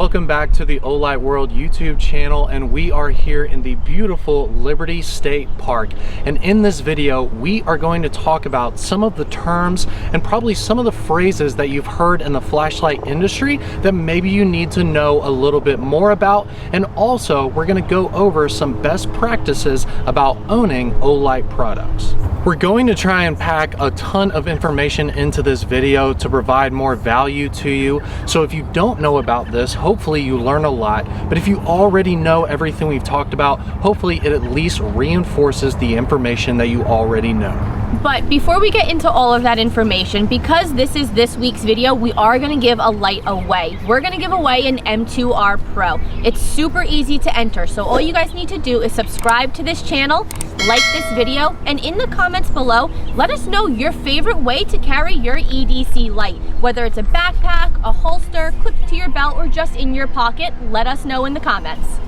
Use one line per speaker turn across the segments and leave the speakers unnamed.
Welcome back to the Olight World YouTube channel, and we are here in the beautiful Liberty State Park. And in this video, we are going to talk about some of the terms and probably some of the phrases that you've heard in the flashlight industry that maybe you need to know a little bit more about. And also, we're going to go over some best practices about owning Olight products. We're going to try and pack a ton of information into this video to provide more value to you. So if you don't know about this, hopefully you learn a lot. But if you already know everything we've talked about, hopefully it at least reinforces the information that you already know.
But before we get into all of that information, because this is this week's video, we are going to give a light away. We're going to give away an M2R Pro. It's super easy to enter, so all you guys need to do is subscribe to this channel, like this video, and in the comments below, let us know your favorite way to carry your EDC light. Whether it's a backpack, a holster, clipped to your belt, or just in your pocket, let us know in the comments.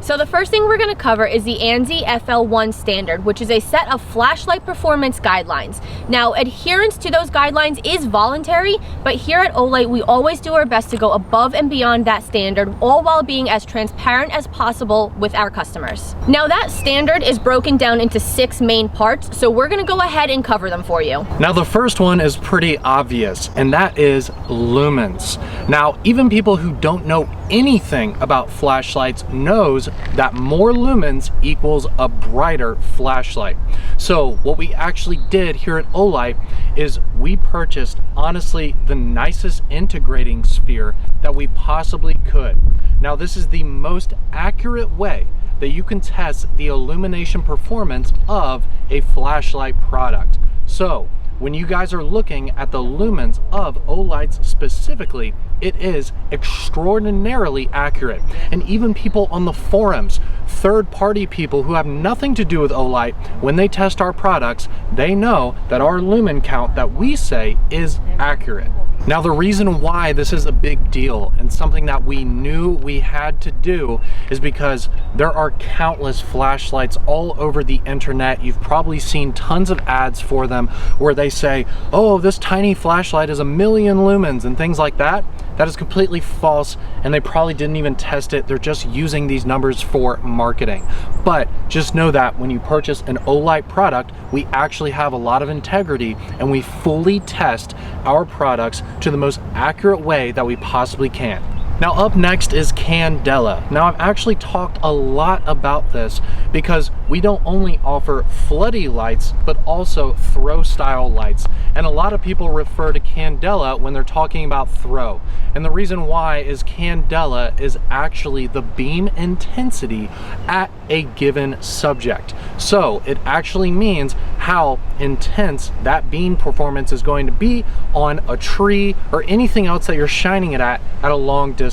So the first thing we're going to cover is the Ansi Fl1 Standard, which is a set of flashlight performance guidelines. Now, adherence to those guidelines is voluntary, but here at Olight, we always do our best to go above and beyond that standard, all while being as transparent as possible with our customers. Now, that standard is broken down into 6 main parts, so we're going to go ahead and cover them for you.
Now, the first one is pretty obvious, and that is lumens. Now, even people who don't know anything about flashlights knows that more lumens equals a brighter flashlight. So what we actually did here at Olight is we purchased, honestly, the nicest integrating sphere that we possibly could. Now, this is the most accurate way that you can test the illumination performance of a flashlight product. So when you guys are looking at the lumens of Olight's specifically, it is extraordinarily accurate. And even people on the forums, third-party people who have nothing to do with Olight, when they test our products, they know that our lumen count that we say is accurate. Now, the reason why this is a big deal and something that we knew we had to do is because there are countless flashlights all over the internet. You've probably seen tons of ads for them where they say, oh, this tiny flashlight is 1,000,000 lumens and things like that. That is completely false, and they probably didn't even test it. They're just using these numbers for marketing. But just know that when you purchase an Olight product, we actually have a lot of integrity, and we fully test our products to the most accurate way that we possibly can. Now, up next is Candela. Now, I've actually talked a lot about this because we don't only offer floody lights, but also throw style lights. And a lot of people refer to Candela when they're talking about throw. And the reason why is Candela is actually the beam intensity at a given subject. So it actually means how intense that beam performance is going to be on a tree or anything else that you're shining it at a long distance.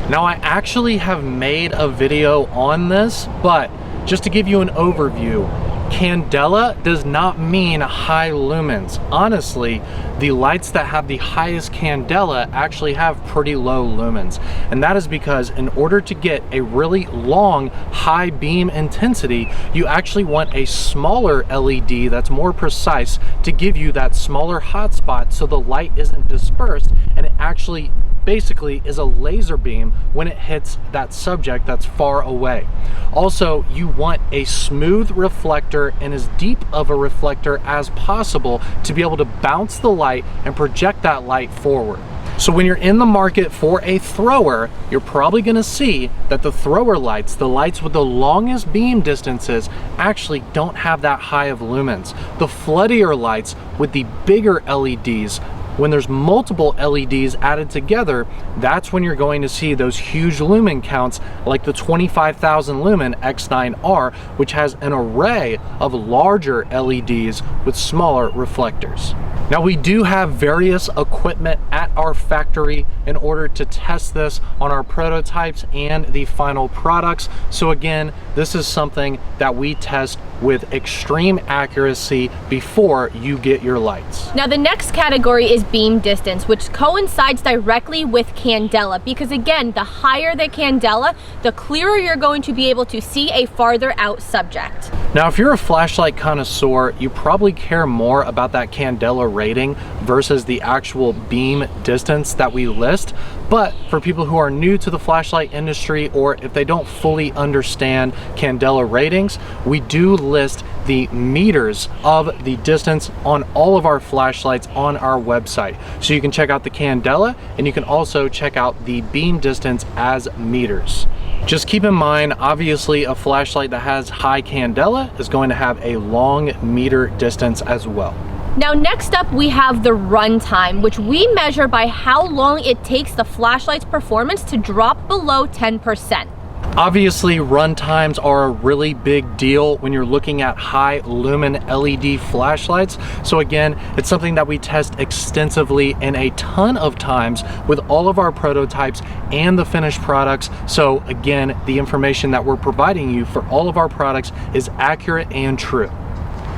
Now, I actually have made a video on this, but just to give you an overview, Candela does not mean high lumens. Honestly, the lights that have the highest Candela actually have pretty low lumens. And that is because in order to get a really long high beam intensity, you actually want a smaller LED that's more precise to give you that smaller hotspot so the light isn't dispersed and it actually basically is a laser beam when it hits that subject that's far away. Also, you want a smooth reflector and as deep of a reflector as possible to be able to bounce the light and project that light forward. So when you're in the market for a thrower, you're probably going to see that the thrower lights, the lights with the longest beam distances, actually don't have that high of lumens. The floodier lights with the bigger LEDs, when there's multiple LEDs added together, that's when you're going to see those huge lumen counts like the 25,000 lumen X9R, which has an array of larger LEDs with smaller reflectors. Now we do have various equipment at our factory in order to test this on our prototypes and the final products. So again, this is something that we test with extreme accuracy before you get your lights.
Now the next category is beam distance, which coincides directly with candela, because again, the higher the candela, the clearer you're going to be able to see a farther out subject.
Now, if you're a flashlight connoisseur, you probably care more about that candela rating versus the actual beam distance that we list. But for people who are new to the flashlight industry, or if they don't fully understand candela ratings, we do list the meters of the distance on all of our flashlights on our website. So you can check out the candela, and you can also check out the beam distance as meters. Just keep in mind, obviously, a flashlight that has high candela is going to have a long meter distance as well.
Now next up we have the run time, which we measure by how long it takes the flashlight's performance to drop below 10%.
Obviously, run times are a really big deal when you're looking at high lumen LED flashlights. So again, it's something that we test extensively and a ton of times with all of our prototypes and the finished products. So again, the information that we're providing you for all of our products is accurate and true.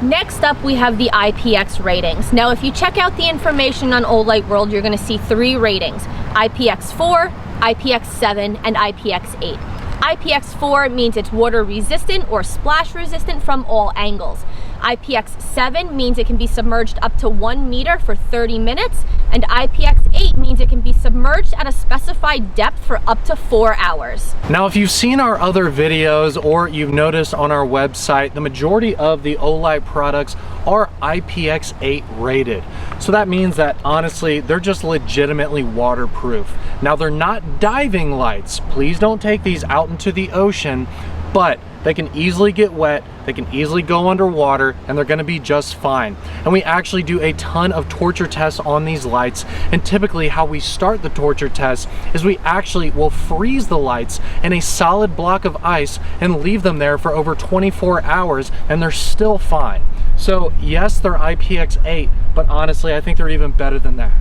Next up, we have the Ipx ratings. Now, if you check out the information on Olight World, you're gonna see 3 ratings: IPX4, IPX7, and IPX8. IPX4 means it's water resistant or splash resistant from all angles. IPX7 means it can be submerged up to 1 meter for 30 minutes, and IPX8 means it can be submerged at a specified depth for up to 4 hours.
Now, if you've seen our other videos or you've noticed on our website, the majority of the Olight products are IPX8 rated. So that means that honestly, they're just legitimately waterproof. Now, they're not diving lights. Please don't take these out into the ocean, but they can easily get wet, they can easily go underwater, and they're gonna be just fine. And we actually do a ton of torture tests on these lights, and typically how we start the torture test is we actually will freeze the lights in a solid block of ice and leave them there for over 24 hours, and they're still fine. So yes, they're IPX8, but honestly, I think they're even better than that.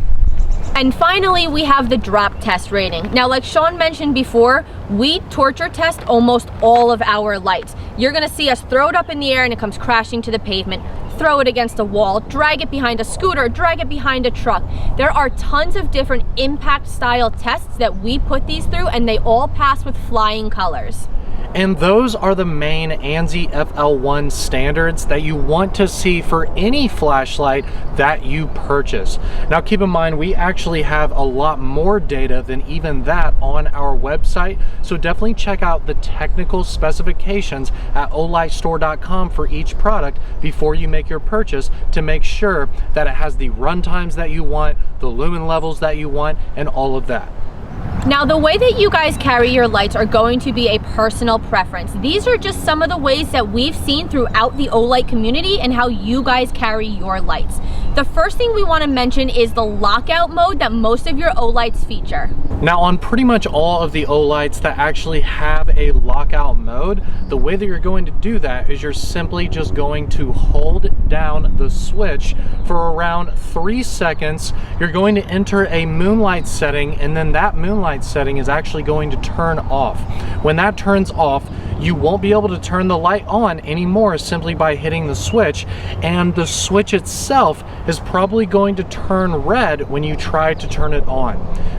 And finally, we have the drop test rating. Now, like Sean mentioned before, we torture test almost all of our lights. You're gonna see us throw it up in the air and it comes crashing to the pavement, throw it against a wall, drag it behind a scooter, drag it behind a truck. There are tons of different impact style tests that we put these through, and they all pass with flying colors.
And those are the main Ansi Fl1 standards that you want to see for any flashlight that you purchase. Now keep in mind, we actually have a lot more data than even that on our website, so definitely check out the technical specifications at olightstore.com for each product before you make your purchase to make sure that it has the run times that you want, the lumen levels that you want, and all of that.
Now, the way that you guys carry your lights are going to be a personal preference. These are just some of the ways that we've seen throughout the Olight community and how you guys carry your lights. The first thing we want to mention is the lockout mode that most of your Olights feature.
Now, on pretty much all of the Olights that actually have a lockout mode, the way that you're going to do that is you're simply just going to hold down the switch for around 3 seconds. You're going to enter a moonlight setting, and then that moonlight setting is actually going to turn off. When that turns off, you won't be able to turn the light on anymore simply by hitting the switch, and the switch itself is probably going to turn red when you try to turn it on.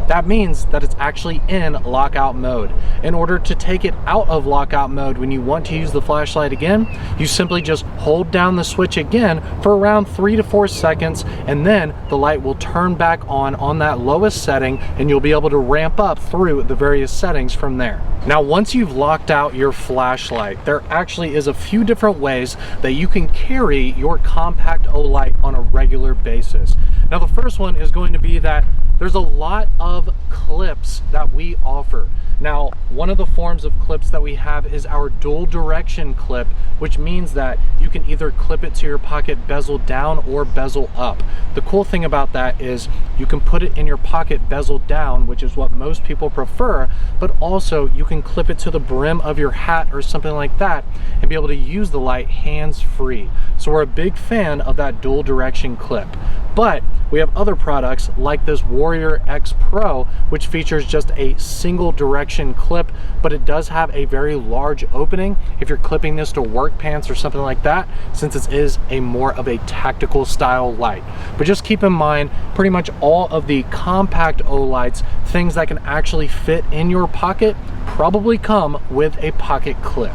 That means that it's actually in lockout mode. In order to take it out of lockout mode when you want to use the flashlight again, you simply just hold down the switch again for around 3 to 4 seconds, and then the light will turn back on that lowest setting, and you'll be able to ramp up through the various settings from there. Now, once you've locked out your flashlight, there actually is a few different ways that you can carry your compact Olight on a regular basis. Now, the first one is going to be that there's a lot of clips that we offer. Now, one of the forms of clips that we have is our dual direction clip, which means that you can either clip it to your pocket bezel down or bezel up. The cool thing about that is you can put it in your pocket bezel down, which is what most people prefer, but also you can clip it to the brim of your hat or something like that and be able to use the light hands-free. So we're a big fan of that dual direction clip. But we have other products like this Warrior X Pro, which features just a single direction clip, but it does have a very large opening if you're clipping this to work pants or something like that, since it is a more of a tactical style light. But just keep in mind, pretty much all of the compact O lights, things that can actually fit in your pocket, probably come with a pocket clip.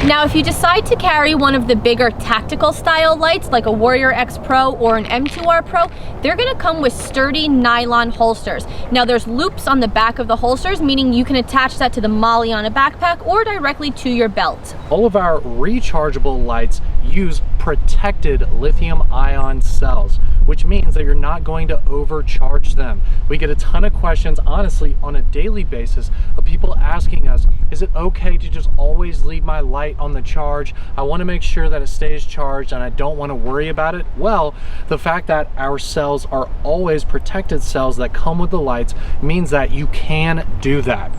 Now, if you decide to carry one of the bigger tactical style lights like a Warrior X Pro or an M2R Pro, they're gonna come with sturdy nylon holsters. Now, there's loops on the back of the holsters, meaning you can attach that to the MOLLE on a backpack or directly to your belt.
All of our rechargeable lights use protected lithium-ion cells, which means that you're not going to overcharge them. We get a ton of questions, honestly, on a daily basis of people asking us, is it okay to just always leave my light on the charge? I want to make sure that it stays charged and I don't want to worry about it. Well, the fact that our cells are always protected cells that come with the lights means that you can do that.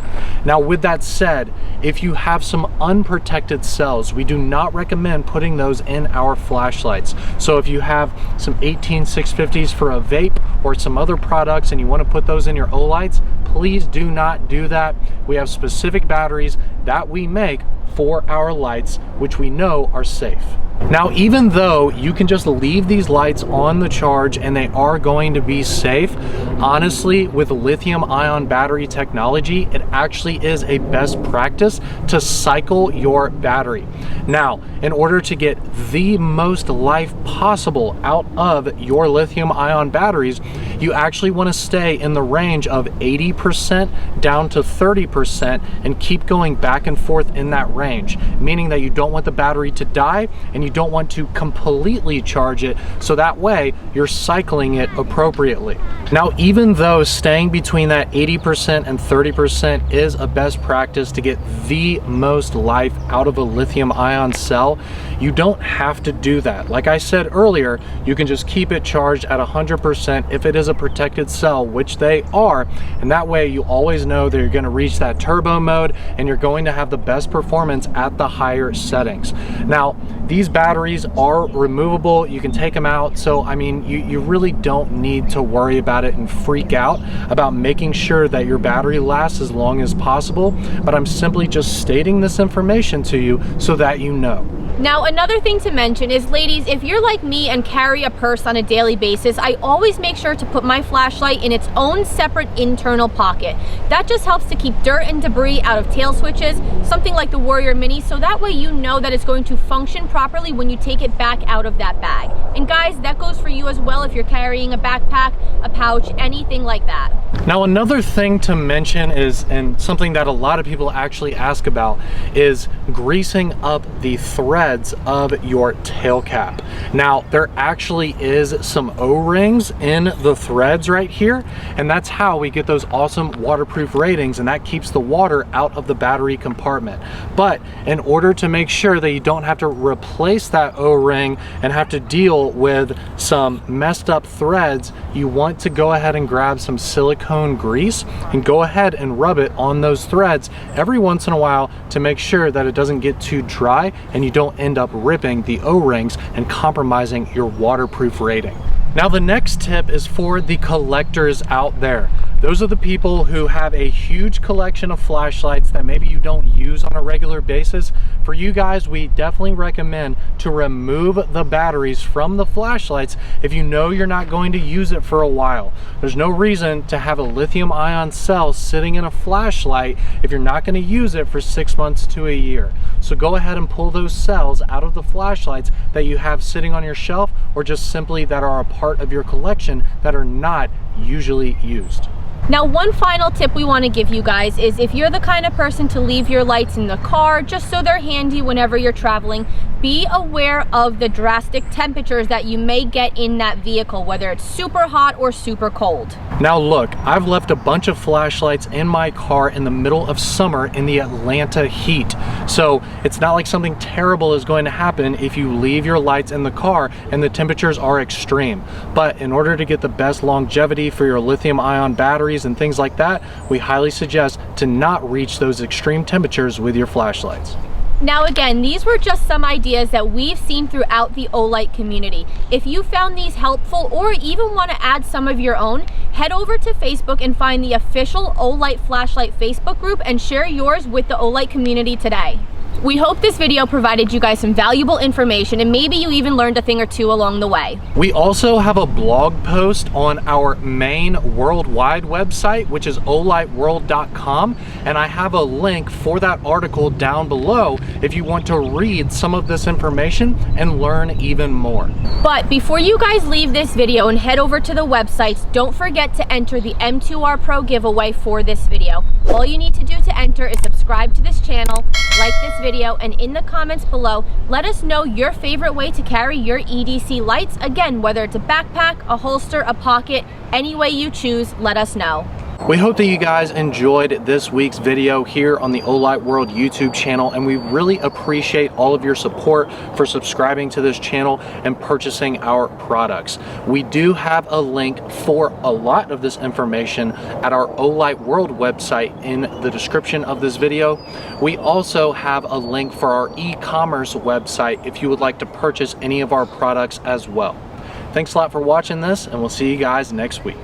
Now, with that said, if you have some unprotected cells, we do not recommend putting those in our flashlights. So if you have some 18650s for a vape or some other products and you want to put those in your O lights, please do not do that. We have specific batteries that we make for our lights, which we know are safe. Now, even though you can just leave these lights on the charge and they are going to be safe, honestly, with lithium-ion battery technology, it actually is a best practice to cycle your battery. Now, in order to get the most life possible out of your lithium-ion batteries, you actually want to stay in the range of 80% down to 30% and keep going back and forth in that range, meaning that you don't want the battery to die and you don't want to completely charge it, so that way you're cycling it appropriately. Now, even though staying between that 80% and 30% is a best practice to get the most life out of a lithium-ion cell, you don't have to do that. Like I said earlier, you can just keep it charged at 100% if it is a protected cell, which they are, and that way you always know that you're going to reach that turbo mode and you're going to have the best performance at the higher settings. Now, these batteries are removable, you can take them out, so I mean, you really don't need to worry about it and freak out about making sure that your battery lasts as long as possible, but I'm simply just stating this information to you so that you know.
Now, another thing to mention is, ladies, if you're like me and carry a purse on a daily basis, I always make sure to put my flashlight in its own separate internal pocket. That just helps to keep dirt and debris out of tail switches, something like the Warrior Mini, so that way you know that it's going to function properly when you take it back out of that bag. And guys, that goes for you as well if you're carrying a backpack, a pouch, anything like that.
Now, another thing to mention is, and something that a lot of people actually ask about, is greasing up the threads of your tail cap. Now, there actually is some O-rings in the threads right here, and that's how we get those awesome waterproof ratings, and that keeps the water out of the battery compartment. But in order to make sure that you don't have to replace that O-ring and have to deal with some messed up threads, you want to go ahead and grab some silicone grease and go ahead and rub it on those threads every once in a while to make sure that it doesn't get too dry and you don't end up ripping the O-rings and compromising your waterproof rating. Now, the next tip is for the collectors out there. Those are the people who have a huge collection of flashlights that maybe you don't use on a regular basis. For you guys, we definitely recommend to remove the batteries from the flashlights if you know you're not going to use it for a while. There's no reason to have a lithium-ion cell sitting in a flashlight if you're not going to use it for 6 months to a year. So go ahead and pull those cells out of the flashlights that you have sitting on your shelf, or just simply that are a part of your collection that are not usually used.
Now, one final tip we want to give you guys is, if you're the kind of person to leave your lights in the car just so they're handy whenever you're traveling, be aware of the drastic temperatures that you may get in that vehicle, whether it's super hot or super cold.
Now look, I've left a bunch of flashlights in my car in the middle of summer in the Atlanta heat. So it's not like something terrible is going to happen if you leave your lights in the car and the temperatures are extreme. But in order to get the best longevity for your lithium-ion batteries and things like that, we highly suggest to not reach those extreme temperatures with your flashlights.
Now again, these were just some ideas that we've seen throughout the Olight community. If you found these helpful or even want to add some of your own, head over to Facebook and find the official Olight flashlight Facebook group and share yours with the Olight community today. We hope this video provided you guys some valuable information and maybe you even learned a thing or two along the way.
We also have a blog post on our main worldwide website, which is olightworld.com, and I have a link for that article down below if you want to read some of this information and learn even more.
But before you guys leave this video and head over to the websites, don't forget to enter the M2R Pro giveaway for this video. All you need to do to enter is subscribe to this channel, like this video, and in the comments below, let us know your favorite way to carry your EDC lights. Again, whether it's a backpack, a holster, a pocket, any way you choose, let us know.
We hope that you guys enjoyed this week's video here on the Olight World YouTube channel, and we really appreciate all of your support for subscribing to this channel and purchasing our products. We do have a link for a lot of this information at our Olight World website in the description of this video. We also have a link for our e-commerce website if you would like to purchase any of our products as well. Thanks a lot for watching this, and we'll see you guys next week.